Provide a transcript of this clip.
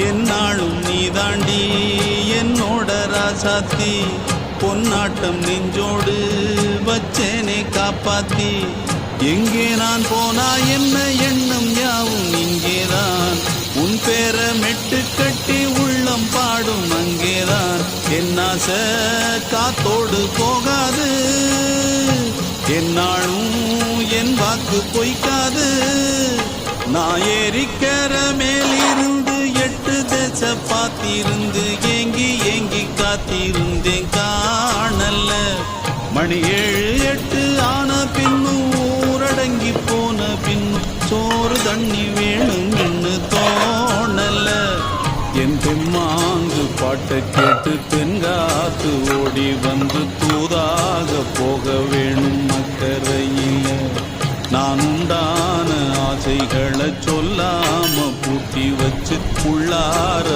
என்னாலும் நீதாண்டி என்னோட ராசாத்தி பொன்னாட்டம் நெஞ்சோடு வச்சேனே காப்பாத்தி எங்கே நான் போனா என்ன எண்ணம் யாவும் இங்கேதான் உன் பேர மெட்டு கட்டி உள்ளம் பாடும் அங்கேதான் என்னாச காத்தோடு போகாது என்னாலும் என் வாக்கு பொய்க்காது நான் ஏறிக்கிற மேலிருந்து 8 தேச பார்த்திருந்து ஏங்கி ஏங்கி காத்திருந்தேன் காணல்ல மணி 7 8 ஆன பின்னும் ஊரடங்கி போன பின்னும் சோறு தண்ணி வேணும் என்று தோணல என் தெம்மாங்கு பாட்டை கேட்டு தென்காத்து ஓடி வந்து தூதாக போக வேணும் அக்கறையில நான் உண்டான ஆசைகளை சொல்லாம பூட்டி வச்சு உள்ளார